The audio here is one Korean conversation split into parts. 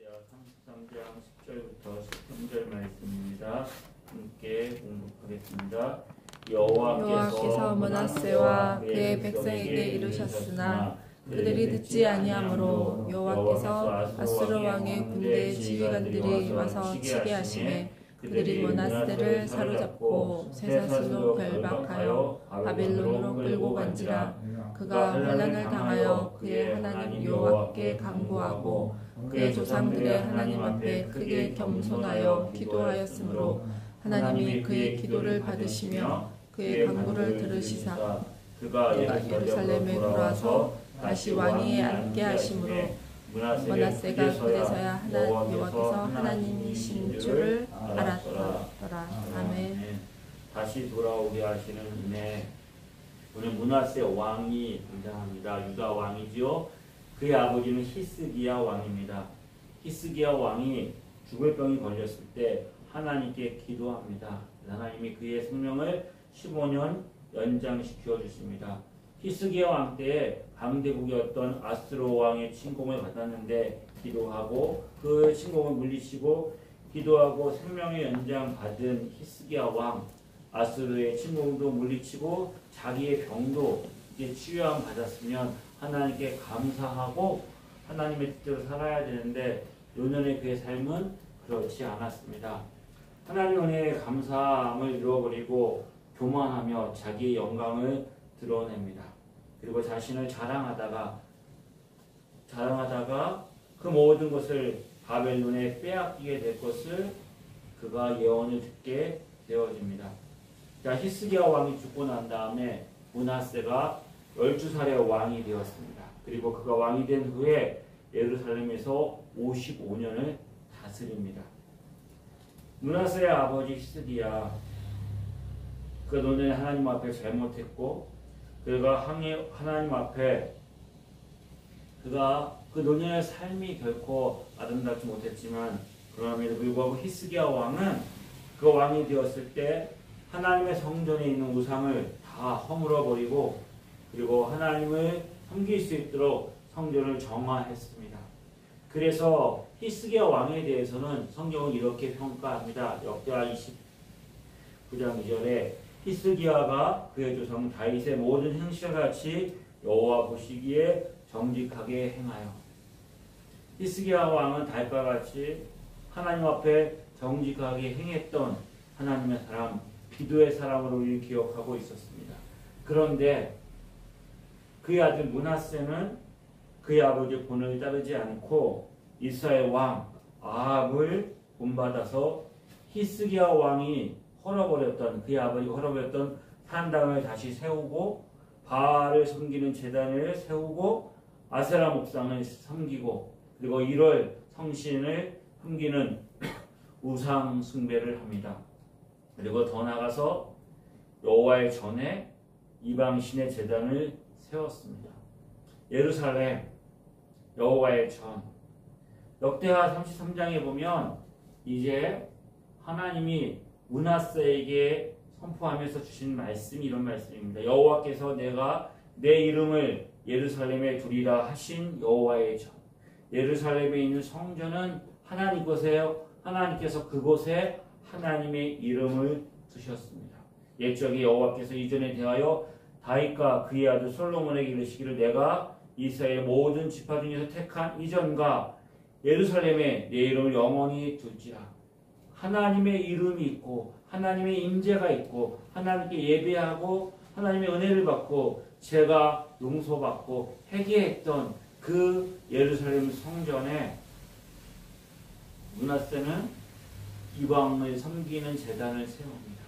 이사야 33장 10절부터 13절 말씀입니다. 함께 공독하겠습니다. 여호와께서 므낫세와 그의 백성에게 이르셨으나 그들이 듣지 아니하므로 여호와께서 아수르 왕의 군대 지휘관들이 와서 치게 하심에 그들이 므낫세를 사로잡고 쇠사슬로 결박하여 바벨론으로 끌고 간지라. 그가 환난을 당하여 그의 하나님 여호와께 간구하고 그의 조상들의 하나님 앞에 크게 겸손하여 기도하였으므로 하나님이 그의 기도를 받으시며 그의 간구를 들으시사 그가 예루살렘에 돌아와서 다시 왕위에 앉게 하심으로 므낫세가 그제서야 여호와께서 하나님이신 줄을 알았더라. 아멘. 다시 돌아오게 하시는 은혜. 오늘 므낫세 왕이 등장합니다. 유다 왕이지요. 그의 아버지는 히스기야 왕입니다. 히스기야 왕이 죽을 병이 걸렸을 때 하나님께 기도합니다. 하나님이 그의 생명을 15년 연장시켜 주십니다. 히스기야 왕 때에 강대국이었던 아수르 왕의 침공을 받았는데 기도하고 그 침공을 물리치고 기도하고 생명의 연장 받은 히스기야 왕, 아수르의 침공도 물리치고 자기의 병도 이제 치유함 받았으면 하나님께 감사하고 하나님의 뜻대로 살아야 되는데 요년의 그의 삶은 그렇지 않았습니다. 하나님 은혜에 감사함을 잃어버리고 교만하며 자기의 영광을 드러냅니다. 그리고 자신을 자랑하다가 그 모든 것을 바벨론에 빼앗기게 될 것을 그가 예언을 듣게 되어집니다. 자, 히스기야 왕이 죽고 난 다음에 므낫세가 12살의 왕이 되었습니다. 그리고 그가 왕이 된 후에 예루살렘에서 55년을 다스립니다. 므낫세의 아버지 히스기야, 그 노년에 하나님 앞에 잘못했고 그가 하나님 앞에 그가 그 노년의 삶이 결코 아름답지 못했지만 그럼에도 불구하고 히스기야 왕은 그 왕이 되었을 때 하나님의 성전에 있는 우상을 다 허물어버리고 그리고 하나님을 섬길 수 있도록 성전을 정화했습니다. 그래서 히스기야 왕에 대해서는 성경은 이렇게 평가합니다. 역대하 29장 2절에 히스기야가 그의 조상 다윗의 모든 행실과 같이 여호와 보시기에 정직하게 행하여. 히스기야 왕은 다윗과 같이 하나님 앞에 정직하게 행했던 하나님의 사람, 기도의 사람으로 우리를 기억하고 있었습니다. 그런데 그의 아들 므낫세는 그의 아버지의 본을 따르지 않고 이스라엘 왕 아합을 본받아서 히스기야 왕이 헐어버렸던 그의 아버지가 헐어버렸던 산당을 다시 세우고 바알을 섬기는 제단을 세우고 아세라 목상을 섬기고 그리고 1월 성신을 섬기는 우상 숭배를 합니다. 그리고 더 나아가서 여호와의 전에 이방신의 제단을 세웠습니다. 예루살렘 여호와의 전. 역대하 33장에 보면 이제 하나님이 므낫세에게 선포하면서 주신 말씀이 이런 말씀입니다. 여호와께서 내가 내 이름을 예루살렘에 두리라 하신 여호와의 전. 예루살렘에 있는 성전은 하나님 것이에요. 하나님께서 그곳에 하나님의 이름을 두셨습니다. 옛적에 여호와께서 이전에 대하여 다윗과 그의 아들 솔로몬에게 이르시기를 내가 이스라엘 모든 지파 중에서 택한 이전과 예루살렘에 내 이름을 영원히 둘지라. 하나님의 이름이 있고 하나님의 임재가 있고 하나님께 예배하고 하나님의 은혜를 받고 죄가 용서받고 회개했던 그 예루살렘 성전에 므낫세는 이방을 섬기는 제단을 세웁니다.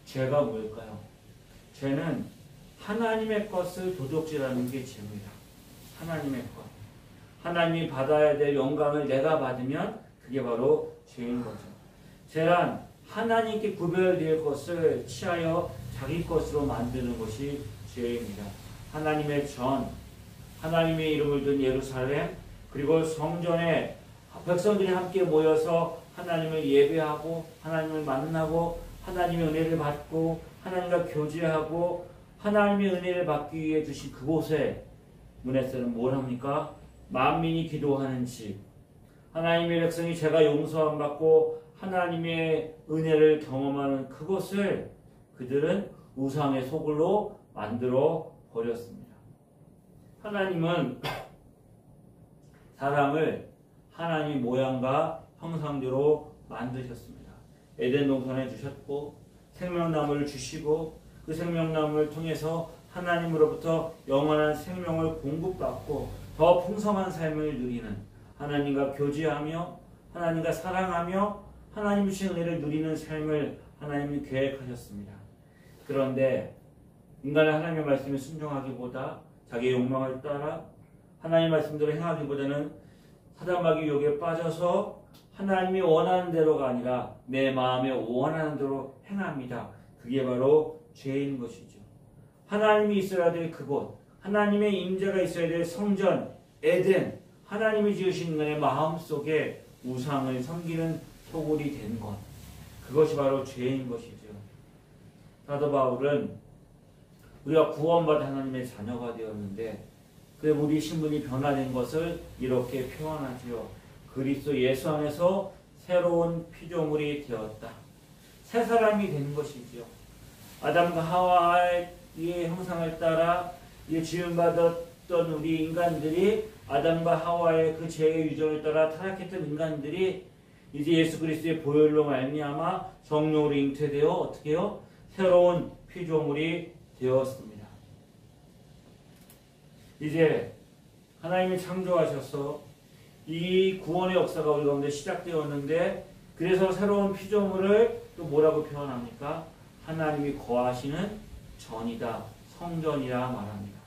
죄가 뭘까요? 죄는 하나님의 것을 도둑질하는 게 죄입니다. 하나님의 것. 하나님이 받아야 될 영광을 내가 받으면 그게 바로 죄인 거죠. 죄란 하나님께 구별될 것을 취하여 자기 것으로 만드는 것이 죄입니다. 하나님의 전, 하나님의 이름을 둔 예루살렘, 그리고 성전에 백성들이 함께 모여서 하나님을 예배하고 하나님을 만나고 하나님의 은혜를 받고 하나님과 교제하고 하나님의 은혜를 받기 위해 주신 그곳에 므낫세는 뭘 합니까? 만민이 기도하는 집, 하나님의 백성이 죄가 용서함 받고 하나님의 은혜를 경험하는 그것을 그들은 우상의 소굴로 만들어 버렸습니다. 하나님은 사람을 하나님 모양과 형상대로 만드셨습니다. 에덴 동산에 주셨고 생명나무를 주시고 그 생명나무를 통해서 하나님으로부터 영원한 생명을 공급받고 더 풍성한 삶을 누리는, 하나님과 교제하며 하나님과 사랑하며 하나님 주신 은혜를 누리는 삶을 하나님이 계획하셨습니다. 그런데 인간은 하나님의 말씀에 순종하기보다 자기의 욕망을 따라 하나님의 말씀대로 행하기보다는 사단마귀 유혹에 빠져서 하나님이 원하는 대로가 아니라 내 마음에 원하는 대로 행합니다. 그게 바로 죄인 것이죠. 하나님이 있어야 될 그곳, 하나님의 임재가 있어야 될 성전, 에덴, 하나님이 지으신 인간의 마음속에 우상을 섬기는 소굴이 된 것, 그것이 바로 죄인 것이죠. 사도 바울은 우리가 구원받은 하나님의 자녀가 되었는데 그 우리 신분이 변화된 것을 이렇게 표현하지요. 그리스도 예수 안에서 새로운 피조물이 되었다. 새 사람이 된 것이지요. 아담과 하와의 형상을 따라 지음받았던 우리 인간들이 아담과 하와의 그 죄의 유전을 따라 타락했던 인간들이 이제 예수 그리스도의 보혈로 말미암아 성령으로 잉태되어 어떻게 해요? 새로운 피조물이 되었습니다. 이제 하나님이 창조하셔서 이 구원의 역사가 우리 가운데 시작되었는데 그래서 새로운 피조물을 또 뭐라고 표현합니까? 하나님이 거하시는 전이다, 성전이라 말합니다.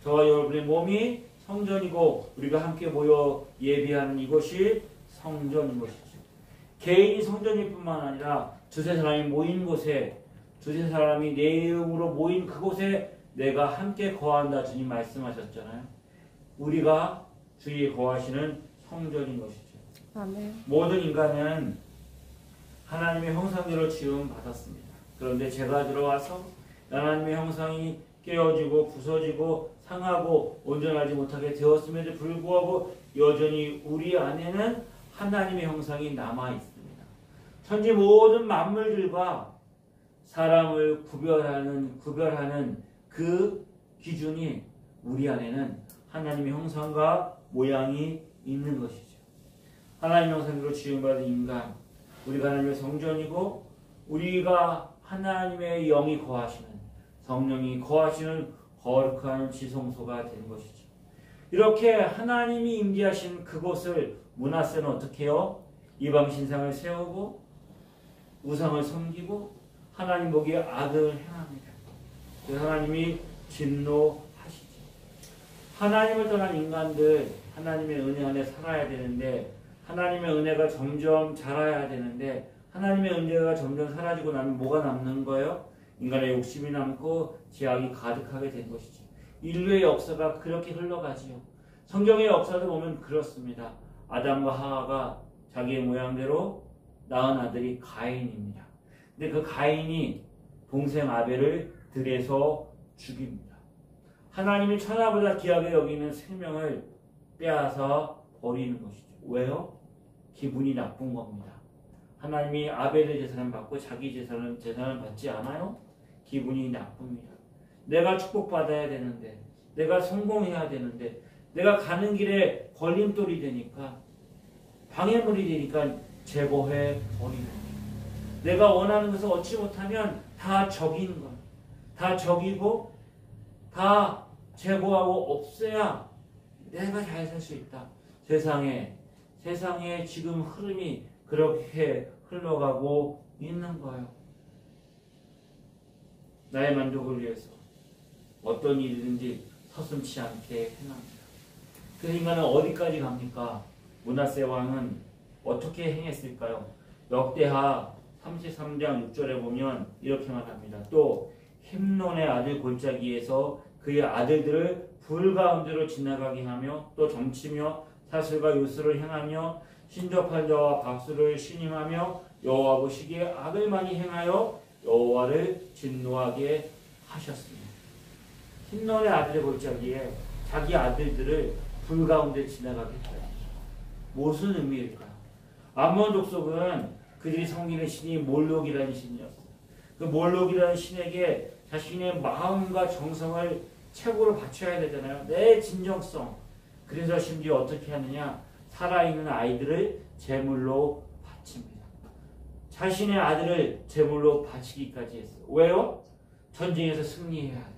저와 여러분의 몸이 성전이고 우리가 함께 모여 예배하는 이곳이 성전인 것이죠. 개인이 성전일 뿐만 아니라 두세 사람이 모인 곳에, 두세 사람이 내 이름으로 모인 그곳에 내가 함께 거한다 주님 말씀하셨잖아요. 우리가 주의 거하시는 성전인 것이죠. 아멘. 모든 인간은 하나님의 형상대로 지음 받았습니다. 그런데 죄가 들어와서 하나님의 형상이 깨어지고 부서지고 상하고 온전하지 못하게 되었음에도 불구하고 여전히 우리 안에는 하나님의 형상이 남아 있습니다. 천지 모든 만물들과 사람을 구별하는 그 기준이 우리 안에는 하나님의 형상과 모양이 있는 것이죠. 하나님의 형상으로 지음받은 인간, 우리가 하나님의 성전이고 우리가 하나님의 영이 거하시는, 성령이 거하시는 거룩한 지성소가 되는 것이죠. 이렇게 하나님이 임재하신 그곳을 므낫세는 어떻게 해요? 이방 신상을 세우고 우상을 섬기고 하나님 보기에 악을 행합니다. 하나님이 진노하시죠. 하나님을 떠난 인간들, 하나님의 은혜 안에 살아야 되는데 하나님의 은혜가 점점 자라야 되는데 하나님의 은혜가 점점 사라지고 나면 뭐가 남는 거예요? 인간의 욕심이 남고 죄악이 가득하게 된 것이죠. 인류의 역사가 그렇게 흘러가지요. 성경의 역사도 보면 그렇습니다. 아담과 하와가 자기의 모양대로 낳은 아들이 가인입니다. 근데 그 가인이 동생 아벨을 들에서 죽입니다. 하나님이 천하보다 귀하게 여기는 생명을 빼앗아 버리는 것이죠. 왜요? 기분이 나쁜 겁니다. 하나님이 아벨의 재산을 받고 자기 재산을 받지 않아요? 기분이 나쁩니다. 내가 축복받아야 되는데, 내가 성공해야 되는데, 내가 가는 길에 걸림돌이 되니까, 방해물이 되니까 제거해 버리는 거예요. 내가 원하는 것을 얻지 못하면 다 적인 거예요. 다 적이고 다 제거하고 없애야 내가 잘 살 수 있다. 세상에 지금 흐름이 그렇게 흘러가고 있는 거예요. 나의 만족을 위해서 어떤 일이든지 서슴지 않게 행합니다. 그 인간은 어디까지 갑니까? 므낫세 왕은 어떻게 행했을까요? 역대하 33장 6절에 보면 이렇게 말합니다. 또 힘론의 아들 골짜기에서 그의 아들들을 불 가운데로 지나가게 하며 또 점치며 사슬과 요술을 행하며 신접한 자와 박수를 신임하며 여호와 보시기에 악을 많이 행하여 여호와를 진노하게 하셨습니다. 힘론의 아들의 골짜기에 자기 아들들을 불 가운데 지나가게 했어요. 무슨 의미일까요? 암몬 족속은 그들이 섬기는 신이 몰록이라는 신이었어요. 그 몰록이라는 신에게 자신의 마음과 정성을 최고로 바쳐야 되잖아요. 내 진정성. 그래서 심지어 어떻게 하느냐? 살아있는 아이들을 제물로 바칩니다. 자신의 아들을 제물로 바치기까지 했어요. 왜요? 전쟁에서 승리해야 하니까.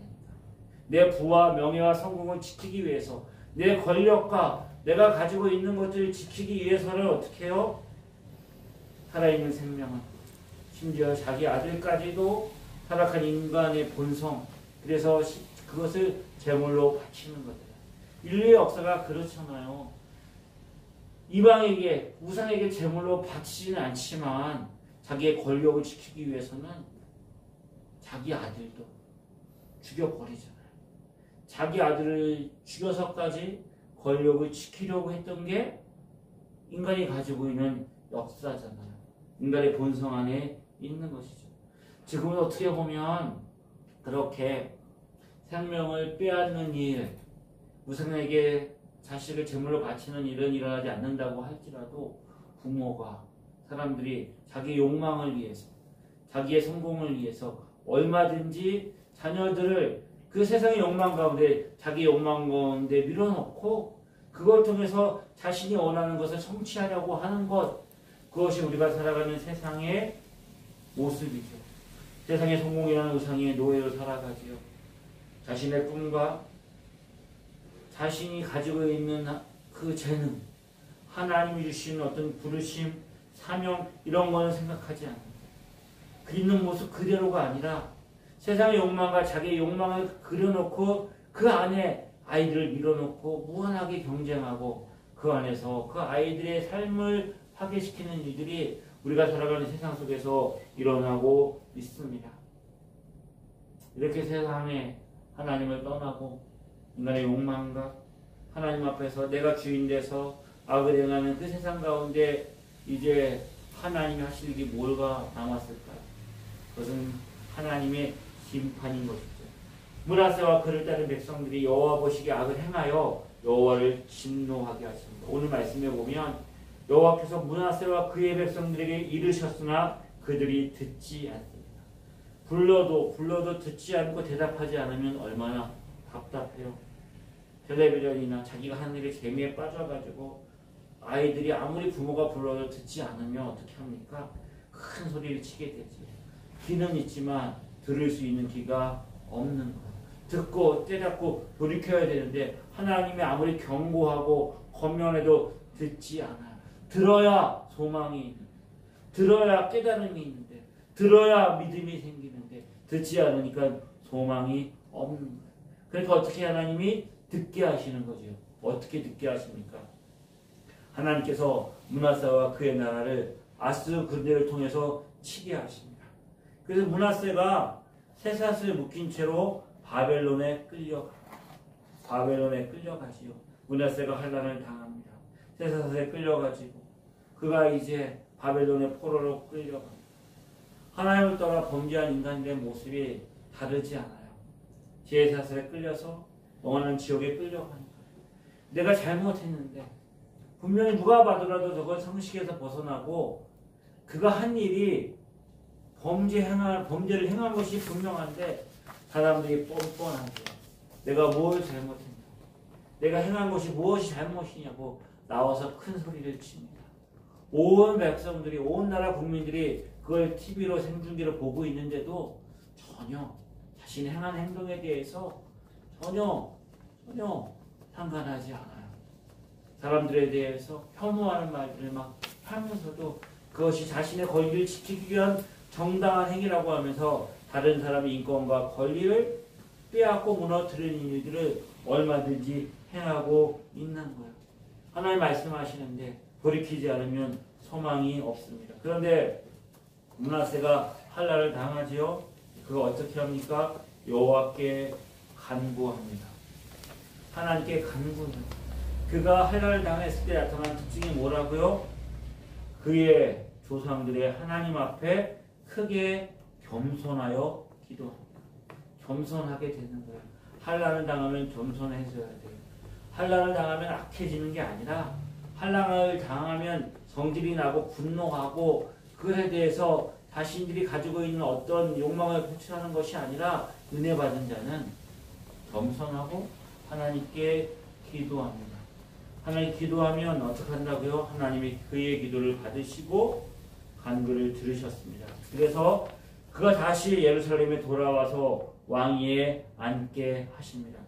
내 부와 명예와 성공을 지키기 위해서, 내 권력과 내가 가지고 있는 것들을 지키기 위해서는 어떻게 해요? 살아있는 생명은, 심지어 자기 아들까지도 타락한 인간의 본성, 그래서 그것을 제물로 바치는 거예요. 인류의 역사가 그렇잖아요. 이방에게, 우상에게 제물로 바치지는 않지만 자기의 권력을 지키기 위해서는 자기 아들도 죽여버리잖아요. 자기 아들을 죽여서까지 권력을 지키려고 했던 게 인간이 가지고 있는 역사잖아요. 인간의 본성 안에 있는 것이죠. 지금은 어떻게 보면 그렇게 생명을 빼앗는 일, 우상에게 자식을 제물로 바치는 일은 일어나지 않는다고 할지라도 부모가, 사람들이 자기 욕망을 위해서, 자기의 성공을 위해서 얼마든지 자녀들을 그 세상의 욕망 가운데, 자기 욕망 가운데 밀어넣고 그걸 통해서 자신이 원하는 것을 성취하려고 하는 것, 그것이 우리가 살아가는 세상의 모습이죠. 세상의 성공이라는 우상의 노예로 살아가지요. 자신의 꿈과 자신이 가지고 있는 그 재능, 하나님이 주신 어떤 부르심, 사명, 이런 거는 생각하지 않는다. 그 있는 모습 그대로가 아니라 세상의 욕망과 자기의 욕망을 그려놓고 그 안에 아이들을 밀어놓고 무한하게 경쟁하고 그 안에서 그 아이들의 삶을 파괴시키는 일들이 우리가 살아가는 세상 속에서 일어나고 있습니다. 이렇게 세상에 하나님을 떠나고 인간의 욕망과 하나님 앞에서 내가 주인 돼서 악을 행하는 그 세상 가운데 이제 하나님이 하실 일이 뭐가 남았을까요? 그것은 하나님의 심판인 것이죠. 므낫세와 그를 따른 백성들이 여호와 보시기에 악을 행하여 여호와를 진노하게 하십니다. 오늘 말씀에 보면 여호와께서 므낫세와 그의 백성들에게 이르셨으나 그들이 듣지 않습니다. 불러도 듣지 않고 대답하지 않으면 얼마나 답답해요. 텔레비전이나 자기가 하는 일에 재미에 빠져가지고 아이들이 아무리 부모가 불러도 듣지 않으면 어떻게 합니까? 큰 소리를 치게 되지. 귀는 있지만 들을 수 있는 귀가 없는 거예요. 듣고 때잡고 돌이켜야 되는데 하나님이 아무리 경고하고 권면해도 듣지 않아요. 들어야 소망이 있는데, 들어야 깨달음이 있는데, 들어야 믿음이 생기는데 듣지 않으니까 소망이 없는 거예요. 그러니까 어떻게 하나님이 듣게 하시는 거죠. 어떻게 듣게 하십니까? 하나님께서 므낫세와 그의 나라를 아스르 군대를 통해서 치게 하십니다. 그래서 므낫세가 쇠사슬 묶인 채로 바벨론에 끌려가지요. 므낫세가 환난을 당합니다. 쇠사슬에 끌려가지고 그가 이제 바벨론의 포로로 끌려갑니다. 하나님을 떠나 범죄한 인간들의 모습이 다르지 않아요. 쇠사슬에 끌려서 영원한 지옥에 끌려가는 거예요. 내가 잘못했는데 분명히 누가 봐더라도 저건 상식에서 벗어나고 그가 한 일이 범죄를 행한 것이 분명한데 사람들이 뻔뻔하게 내가 뭘 잘못했냐, 내가 행한 것이 무엇이 잘못이냐고 나와서 큰 소리를 칩니다. 온 백성들이, 온 나라 국민들이 그걸 TV로 생중계로 보고 있는데도 전혀 자신이 행한 행동에 대해서 전혀 상관하지 않아요. 사람들에 대해서 혐오하는 말들을 막 하면서도 그것이 자신의 권리를 지키기 위한 정당한 행위라고 하면서 다른 사람의 인권과 권리를 빼앗고 무너뜨리는 일들을 얼마든지 행하고 있는 거예요. 하나님 말씀하시는데 돌이키지 않으면 소망이 없습니다. 그런데 므낫세가 환난을 당하지요. 그거 어떻게 합니까? 여호와께 간구합니다. 하나님께 간구해요. 그가 환난을 당했을 때 나타난 특징이 뭐라고요? 그의 조상들의 하나님 앞에 크게 겸손하여 기도합니다. 겸손하게 되는 거예요. 환난을 당하면 겸손해져야 돼요. 환난을 당하면 악해지는 게 아니라 환난을 당하면 성질이 나고 분노하고 그에 대해서 자신들이 가지고 있는 어떤 욕망을 표출하는 것이 아니라 은혜 받은 자는 겸손하고 하나님께 기도합니다. 하나님 기도하면 어떻게 한다고요? 하나님이 그의 기도를 받으시고 간구를 들으셨습니다. 그래서 그가 다시 예루살렘에 돌아와서 왕위에 앉게 하십니다.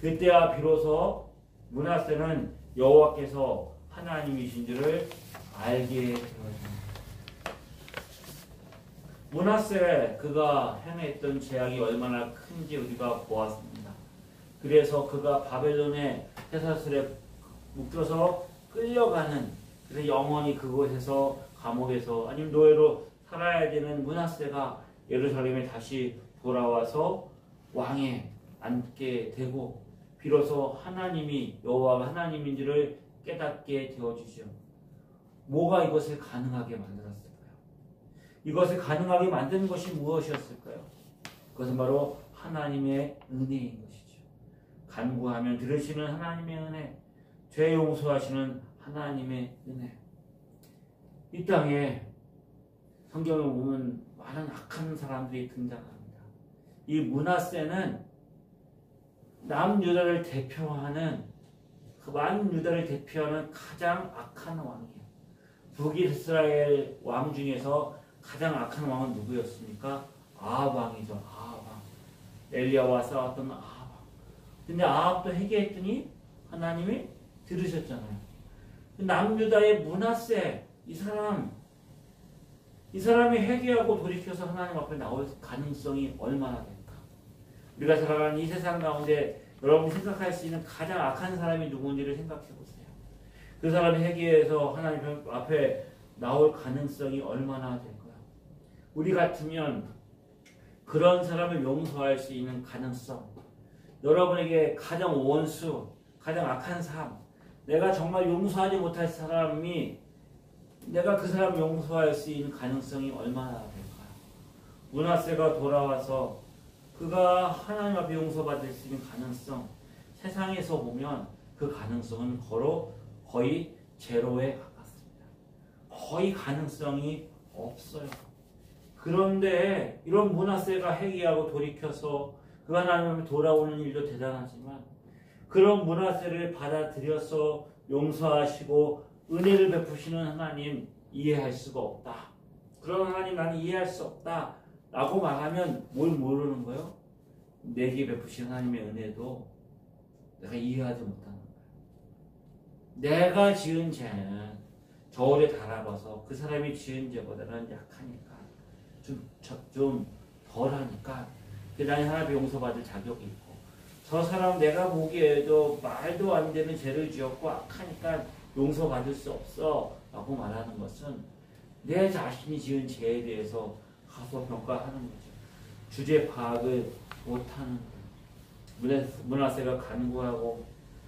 그때야 비로소 므낫세는 여호와께서 하나님이신 줄을 알게 되었습니다. 므낫세 그가 행했던 죄악이 얼마나 큰지 우리가 보았습니다. 그래서 그가 바벨론의 쇠사슬에 묶여서 끌려가는, 그래서 영원히 그곳에서 감옥에서 아니면 노예로 살아야 되는 므낫세가 예루살렘에 다시 돌아와서 왕에 앉게 되고 비로소 하나님이 여호와가 하나님인지를 깨닫게 되어주죠. 뭐가 이것을 가능하게 만들었을까요? 이것을 가능하게 만든 것이 무엇이었을까요? 그것은 바로 하나님의 은혜인 것이죠. 간구하면 들으시는 하나님의 은혜, 죄 용서하시는 하나님의 은혜. 이 땅에 성경에 보면 많은 악한 사람들이 등장합니다. 이 므낫세는 남유다를 대표하는, 그 많은 유다를 대표하는 가장 악한 왕이에요. 북이스라엘 왕 중에서 가장 악한 왕은 누구였습니까? 아합 왕이죠. 아합 왕. 엘리야와 싸웠던 아합 왕. 근데 아합도 회개했더니 하나님이 들으셨잖아요. 남유다의 므낫세, 이 사람이 회개하고 돌이켜서 하나님 앞에 나올 가능성이 얼마나 될까? 우리가 살아가는 이 세상 가운데 여러분이 생각할 수 있는 가장 악한 사람이 누군지를 생각해 보세요. 그 사람이 회개해서 하나님 앞에 나올 가능성이 얼마나 될까요? 우리 같으면 그런 사람을 용서할 수 있는 가능성, 여러분에게 가장 원수, 가장 악한 삶, 내가 정말 용서하지 못할 사람이 내가 그 사람 용서할 수 있는 가능성이 얼마나 될까요? 므낫세가 돌아와서 그가 하나님 앞에 용서받을 수 있는 가능성, 세상에서 보면 그 가능성은 거의 제로에 가깝습니다. 거의 가능성이 없어요. 그런데 이런 므낫세가 회개하고 돌이켜서 그 하나님 앞에 돌아오는 일도 대단하지만 그런 므낫세를 받아들여서 용서하시고 은혜를 베푸시는 하나님 이해할 수가 없다. 그런 하나님 나는 이해할 수 없다. 라고 말하면 뭘 모르는 거예요? 내게 베푸신 하나님의 은혜도 내가 이해하지 못하는 거예요. 내가 지은 죄는 저울에 달아봐서 그 사람이 지은 죄보다는 약하니까 좀 덜하니까 나는 하나님 용서받을 자격이 있고 저 사람 내가 보기에도 말도 안 되는 죄를 지었고 악하니까 용서받을 수 없어 라고 말하는 것은 내 자신이 지은 죄에 대해서 가소평가하는 거죠. 주제 파악을 못하는 거예요. 므낫세가 간구하고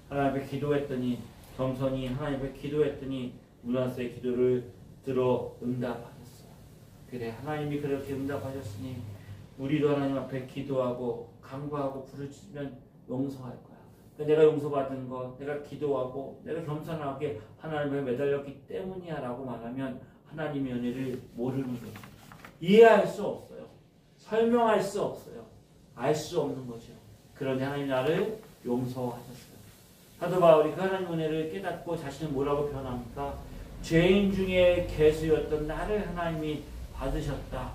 하나님 앞에 기도했더니 겸손히 하나님 앞에 기도했더니 므낫세의 기도를 들어 응답하셨어요. 그래 하나님이 그렇게 응답하셨으니 우리도 하나님 앞에 기도하고 간구하고 부르짖으면 용서할 거야. 그러니까 내가 용서받은 것, 내가 기도하고 내가 겸손하게 하나님에 매달렸기 때문이야 라고 말하면 하나님의 은혜를 모르는 거죠. 이해할 수 없어요. 설명할 수 없어요. 알 수 없는 거죠. 그러니 하나님 나를 용서하셨어요. 사도 바울이 그 하나님 은혜를 깨닫고 자신을 뭐라고 표현합니까? 죄인 중에 괴수였던 나를 하나님이 받으셨다.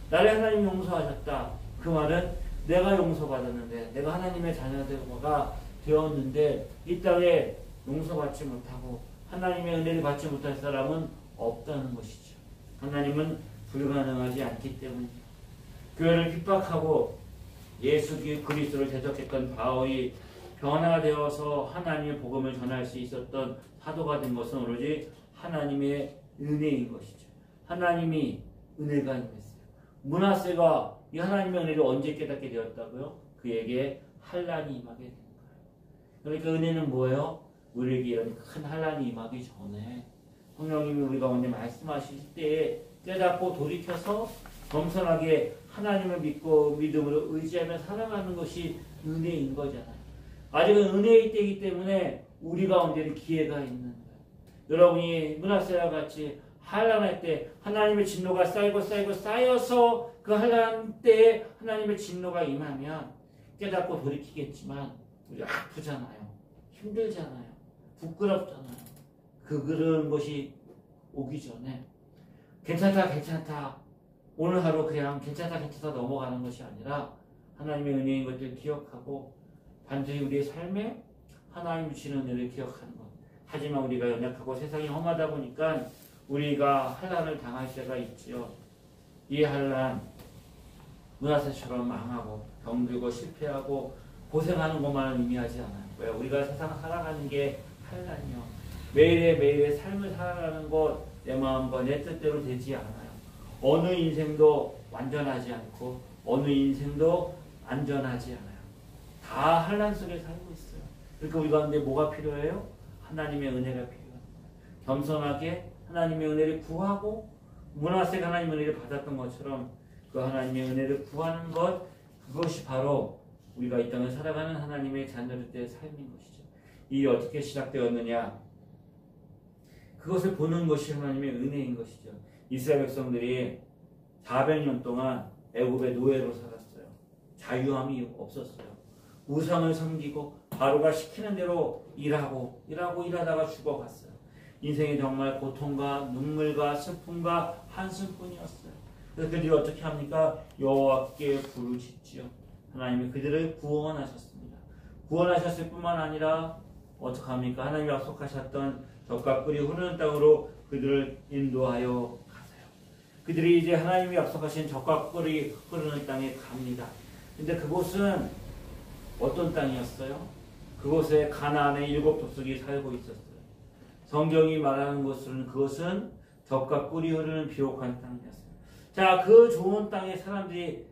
나를 하나님이 용서하셨다. 그 말은 내가 용서받았는데 내가 하나님의 자녀가 되었는데 이 땅에 용서받지 못하고 하나님의 은혜를 받지 못할 사람은 없다는 것이죠. 하나님은 불가능하지 않기 때문이에요. 교회를 핍박하고 예수 그리스도를 대적했던 바울이 변화되어서 하나님의 복음을 전할 수 있었던 사도가 된 것은 오로지 하나님의 은혜인 것이죠. 하나님이 은혜가 임했어요. 므낫세가 이 하나님의 은혜를 언제 깨닫게 되었다고요? 그에게 환난이 임하게 된 거예요. 그러니까 은혜는 뭐예요? 우리에게 이런 큰 환난이 임하기 전에 성령님이 우리 가운데 말씀하실 때에 깨닫고 돌이켜서 겸손하게 하나님을 믿고 믿음으로 의지하며 살아가는 것이 은혜인 거잖아요. 아직은 은혜의 때이기 때문에 우리 가운데는 기회가 있는 거예요. 여러분이 므낫세와 같이 한란할 때 하나님의 진노가 쌓여서 그 한란 때에 하나님의 진노가 임하면 깨닫고 돌이키겠지만 우리 아프잖아요. 힘들잖아요. 부끄럽잖아요. 그런 것이 오기 전에 괜찮다 오늘 하루 그냥 괜찮다 넘어가는 것이 아니라 하나님의 은혜인 것들 기억하고 반드시 우리의 삶에 하나님 주시는 은혜를 기억하는 것. 하지만 우리가 연약하고 세상이 험하다 보니까 우리가 환난을 당할 때가 있지요. 이 환난 므낫세처럼 망하고 병들고 실패하고 고생하는 것만은 의미하지 않아요. 왜? 우리가 세상 살아가는 게 환난이요. 매일의 삶을 살아가는 것 내 마음과 내 뜻대로 되지 않아요. 어느 인생도 완전하지 않고 어느 인생도 안전하지 않아요. 다 환난 속에 살고 있어요. 그러니까 우리 가운데 뭐가 필요해요? 하나님의 은혜가 필요해요. 겸손하게 하나님의 은혜를 구하고 므낫세가 하나님의 은혜를 받았던 것처럼 그 하나님의 은혜를 구하는 것, 그것이 바로 우리가 이 땅을 살아가는 하나님의 자녀들의 삶인 것이죠. 이 어떻게 시작되었느냐? 그것을 보는 것이 하나님의 은혜인 것이죠. 이스라엘 백성들이 400년 동안 애굽의 노예로 살았어요. 자유함이 없었어요. 우상을 섬기고 바로가 시키는 대로 일하다가 죽어갔어요. 인생이 정말 고통과 눈물과 슬픔과 한숨뿐이었어요. 그래서 그들이 어떻게 합니까? 여호와께 부르짖지요. 하나님이 그들을 구원하셨습니다. 구원하셨을 뿐만 아니라 어떻게 합니까? 하나님이 약속하셨던 젖과 꿀이 흐르는 땅으로 그들을 인도하여 가세요. 그들이 이제 하나님이 약속하신 젖과 꿀이 흐르는 땅에 갑니다. 근데 그곳은 어떤 땅이었어요? 그곳에 가나안의 7 족속이 살고 있었어요. 성경이 말하는 것은 그것은 젖과 꿀이 흐르는 비옥한 땅이었어요. 자, 그 좋은 땅에 사람들이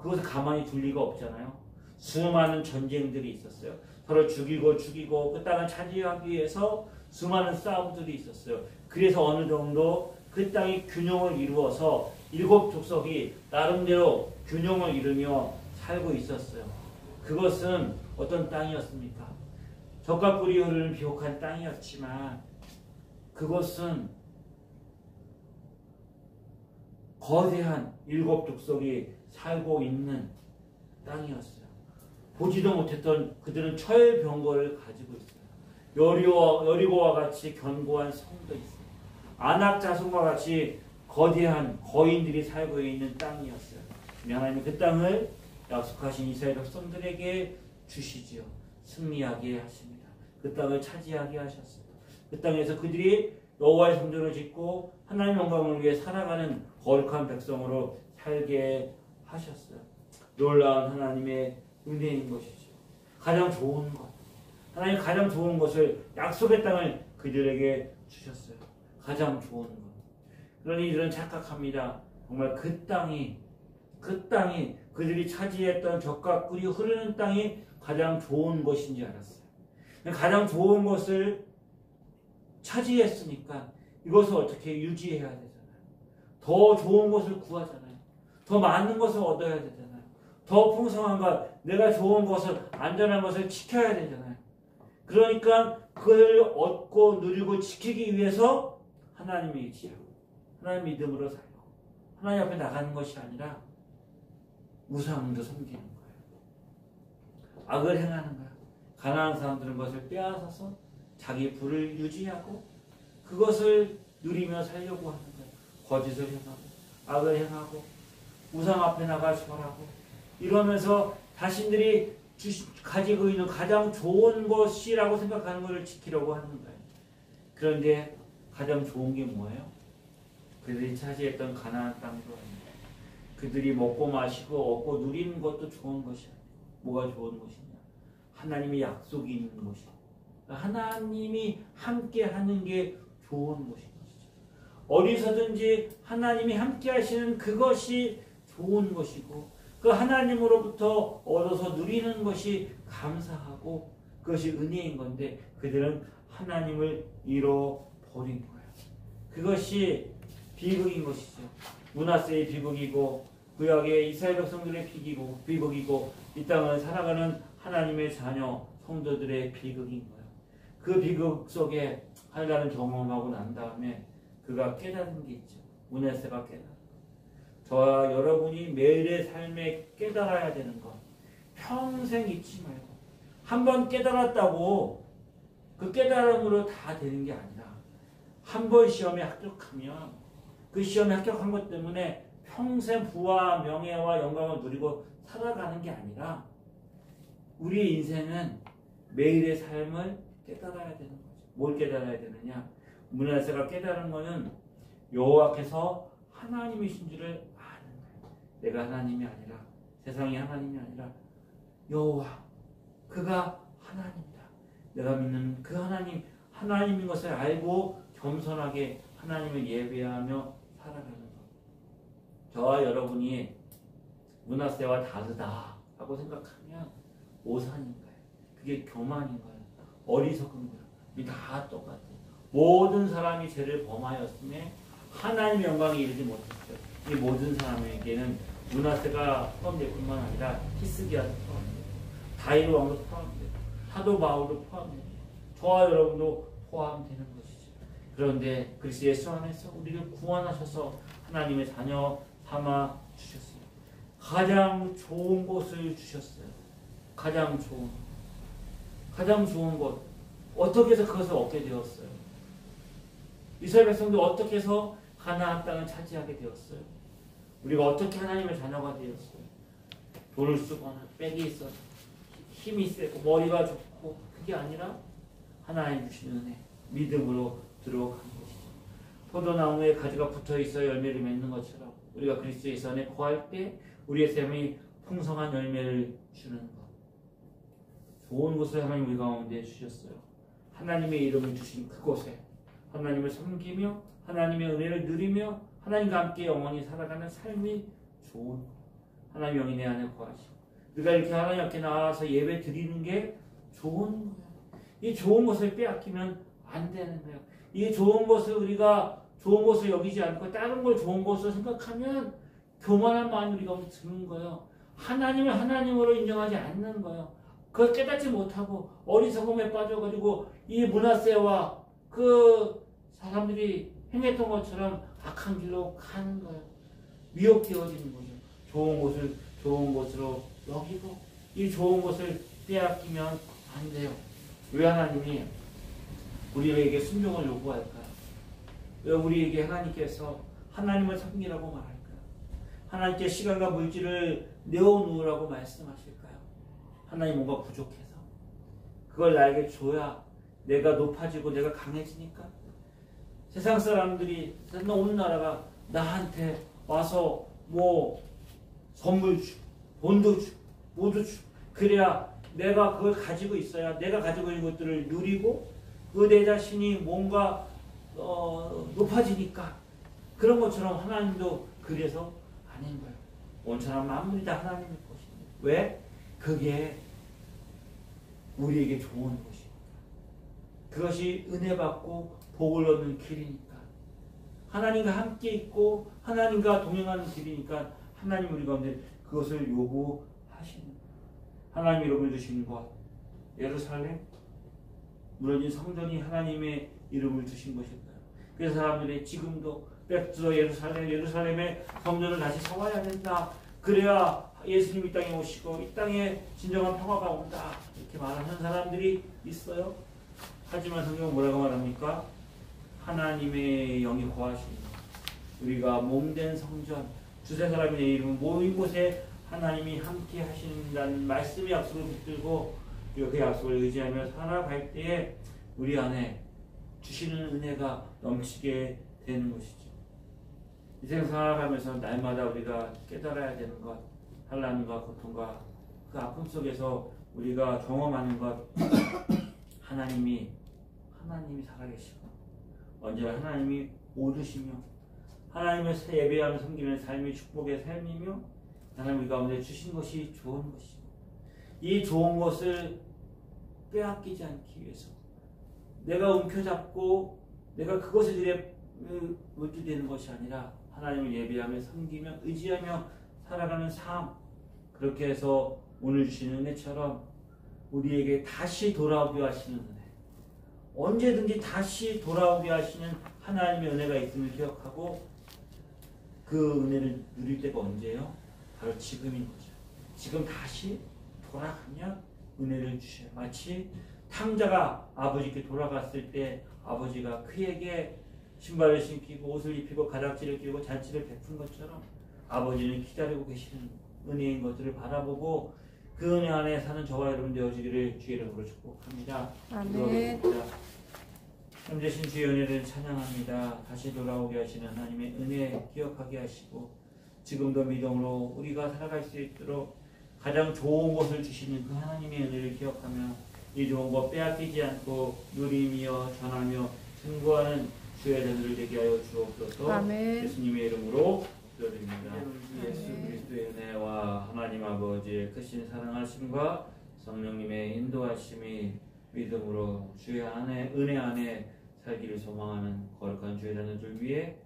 그것을 가만히 둘 리가 없잖아요. 수많은 전쟁들이 있었어요. 서로 죽이고 그 땅을 차지하기 위해서 수많은 싸움들이 있었어요. 그래서 어느 정도 그 땅이 균형을 이루어서 7 족속이 나름대로 균형을 이루며 살고 있었어요. 그것은 어떤 땅이었습니까? 젖과 꿀이 흐르는 비옥한 땅이었지만 그것은 거대한 7 족속이 살고 있는 땅이었어요. 보지도 못했던 그들은 철병거를 가지고 있어요. 여리고와 같이 견고한 성도 있어요. 아낙 자손과 같이 거대한 거인들이 살고 있는 땅이었어요. 하나님이 그 땅을 약속하신 이스라엘 백성들에게 주시지요. 승리하게 하십니다. 그 땅을 차지하게 하셨어요. 그 땅에서 그들이 여호와의 성전을 짓고 하나님의 영광을 위해 살아가는 거룩한 백성으로 살게 하셨어요. 놀라운 하나님의 은혜인 것이죠. 가장 좋은 것. 하나님 가장 좋은 것을 약속의 땅을 그들에게 주셨어요. 가장 좋은 것. 그러니 이들은 착각합니다. 정말 그 땅이 그들이 차지했던 젖과 꿀이 흐르는 땅이 가장 좋은 것인지 알았어요. 가장 좋은 것을 차지했으니까 이것을 어떻게 유지해야 되잖아요. 더 좋은 것을 구하잖아요. 더 많은 것을 얻어야 되잖아요. 더 풍성한 것, 내가 좋은 것을, 안전한 것을 지켜야 되잖아요. 그러니까 그걸 얻고 누리고 지키기 위해서 하나님을 의지하고 하나님 믿음으로 살고 하나님 앞에 나가는 것이 아니라 우상도 섬기는 거예요. 악을 행하는 거예요. 가난한 사람들은 그것을 빼앗아서 자기 부를 유지하고 그것을 누리며 살려고 하는 거예요. 거짓을 행하고 악을 행하고 우상 앞에 나가 절하고 이러면서 자신들이 가지고 있는 가장 좋은 것이라고 생각하는 것을 지키려고 하는 거예요. 그런데 가장 좋은 게 뭐예요? 그들이 차지했던 가나안 땅도 아니에요. 그들이 먹고 마시고 얻고 누리는 것도 좋은 것이 아니에요. 뭐가 좋은 것이냐? 하나님의 약속이 있는 것이에요. 하나님이 함께 하는 게 좋은 것인 것이죠. 어디서든지 하나님이 함께 하시는 그것이 좋은 것이고 그 하나님으로부터 얻어서 누리는 것이 감사하고 그것이 은혜인 건데 그들은 하나님을 잃어버린 거예요. 그것이 비극인 것이죠. 므낫세의 비극이고 구약의 이스라엘 백성들의 비극이고 이 땅을 살아가는 하나님의 자녀 성도들의 비극인 거예요. 그 비극 속에 하나님 경험하고 난 다음에 그가 깨닫는 게 있죠. 문하세가 깨달은 것. 저와 여러분이 매일의 삶에 깨달아야 되는 것. 평생 잊지 말고 한 번 깨달았다고 그 깨달음으로 다 되는 게 아니라 한 번 시험에 합격하면 그 시험에 합격한 것 때문에 평생 부와 명예와 영광을 누리고 살아가는 게 아니라 우리의 인생은 매일의 삶을 깨달아야 되는 거죠. 뭘 깨달아야 되느냐? 문하세가 깨달은 거는 여호와께서 하나님이신 줄을 아는 거예요. 내가 하나님이 아니라 세상이 하나님이 아니라 여호와 그가 하나님이다. 내가 믿는 그 하나님인 것을 알고 겸손하게 하나님을 예배하며 살아가는 것. 저와 여러분이 문하세와 다르다 하고 생각하면 오산인 거예요. 그게 교만인 거예요. 어리석은 거예요. 이 다 똑같아요. 모든 사람이 죄를 범하였음에 하나님의 영광에 이르지 못했어요. 이 모든 사람에게는 문하세가 포함될 뿐만 아니라 히스기야도 포함돼요. 다윗 왕도 포함돼요. 사도 바울도 포함돼요. 저와 여러분도 포함되는 것이죠. 그런데 그리스도 예수 안에서 우리를 구원하셔서 하나님의 자녀 삼아 주셨어요. 가장 좋은 곳을 주셨어요. 가장 좋은 것. 어떻게 해서 그것을 얻게 되었어요? 이스라엘 백성도 어떻게 해서 가나안 땅을 차지하게 되었어요? 우리가 어떻게 하나님의 자녀가 되었어요? 돈을 쓰거나 빽이 있어서 힘이 세고 머리가 좋고 그게 아니라 하나님 주신 은혜, 믿음으로 들어간 것이죠. 포도나무에 가지가 붙어있어 열매를 맺는 것처럼 우리가 그리스도 예수 안에 거할 때 우리의 삶이 풍성한 열매를 주는 것. 좋은 곳을 하나님 우리 가운데 주셨어요. 하나님의 이름을 주신 그곳에 하나님을 섬기며 하나님의 은혜를 누리며 하나님과 함께 영원히 살아가는 삶이 좋은 것. 하나님 영이 내 안에 거하시고 우리가 이렇게 하나님 앞에 나와서 예배 드리는 게 좋은 거예요. 이 좋은 것을 빼앗기면 안 되는 거예요. 이 좋은 것을 우리가 좋은 것을 여기지 않고 다른 걸 좋은 것으로 생각하면 교만한 마음이 우리가 드는 거예요. 하나님을 하나님으로 인정하지 않는 거예요. 그걸 깨닫지 못하고 어리석음에 빠져가지고 이 문하세와 그 사람들이 행했던 것처럼 악한 길로 가는 거예요. 미혹되어지는 거죠. 좋은 것을 좋은 것으로 여기고 이 좋은 것을 빼앗기면 안 돼요. 왜 하나님이 우리에게 순종을 요구할까요? 왜 우리에게 하나님께서 하나님을 섬기라고 말할까요? 하나님께 시간과 물질을 내어놓으라고 말씀하실까요? 하나님 뭔가 부족해서 그걸 나에게 줘야 내가 높아지고 내가 강해지니까. 세상 사람들이 온 나라가 나한테 와서 뭐 선물 주고 돈도 주고 뭐도 주고 그래야 내가 그걸 가지고 있어야 내가 가지고 있는 것들을 누리고 그 내 자신이 뭔가 높아지니까. 그런 것처럼 하나님도 그래서 아닌 거예요. 온전한 만물이 다 하나님의 것입니다. 왜? 그게 우리에게 좋은 것이니까. 그것이 은혜 받고 복을 얻는 길이니까. 하나님과 함께 있고 하나님과 동행하는 길이니까 하나님 우리 가운데 그것을 요구하시는 거예요. 하나님 이름을 주신 것, 예루살렘, 무너진 성전이 하나님의 이름을 주신 것일까요? 그래서 사람들이 지금도 백두로 예루살렘의 성전을 다시 세워야 된다. 그래야 예수님 이 땅에 오시고 이 땅에 진정한 평화가 온다. 이렇게 말하는 사람들이 있어요. 하지만 성경은 뭐라고 말합니까? 하나님의 영이 거하시는 우리가 몸된 성전, 두세 사람이 내 이름 모인 곳에 하나님이 함께 하신다는 말씀의 약속을 붙들고 그 약속을 의지하며 살아갈 때에 우리 안에 주시는 은혜가 넘치게 되는 것이죠. 이 세상 살아가면서 날마다 우리가 깨달아야 되는 것, 환난과 고통과 그 아픔 속에서 우리가 경험하는 것, 하나님이 살아계시고 언제나 하나님이 오르시며 하나님을 예배하며 섬기는 삶이 축복의 삶이며 하나님 우리 가운데 주신 것이 좋은 것이고 이 좋은 것을 빼앗기지 않기 위해서 내가 움켜잡고 내가 그것에 대해 물들되는 것이 아니라 하나님을 예배하며 섬기며 의지하며 살아가는 삶, 그렇게 해서 오늘 주시는 은혜처럼 우리에게 다시 돌아오게 하시는 은혜, 언제든지 다시 돌아오게 하시는 하나님의 은혜가 있음을 기억하고 그 은혜를 누릴 때가 언제예요? 바로 지금인 거죠. 지금 다시 돌아가면 은혜를 주셔요. 마치 탕자가 아버지께 돌아갔을 때 아버지가 그에게 신발을 신기고 옷을 입히고 가락지를 끼고 잔치를 베푼 것처럼 아버지는 기다리고 계시는 은혜인 것들을 바라보고 그 은혜 안에 사는 저와 여러분 되어지기를 주의 이름으로 축복합니다. 아멘. 힘드신 주의 은혜를 찬양합니다. 다시 돌아오게 하시는 하나님의 은혜 기억하게 하시고 지금도 믿음으로 우리가 살아갈 수 있도록 가장 좋은 것을 주시는 그 하나님의 은혜를 기억하며 이 좋은 것 빼앗기지 않고 누리며 전하며 승부하는 주의 자들을 되게 하여 주옵소서. 아멘. 예수님의 이름으로 기도드립니다. 예수 그리스도의 은혜와 하나님 아버지의 크신 사랑하심과 성령님의 인도하심이 믿음으로 주의 안에 은혜 안에 살기를 소망하는 거룩한 주의 자녀들 위해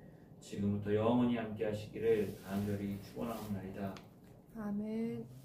지금부터 영원히 함께 하시기를 간절히 축원하옵나이다. 아멘.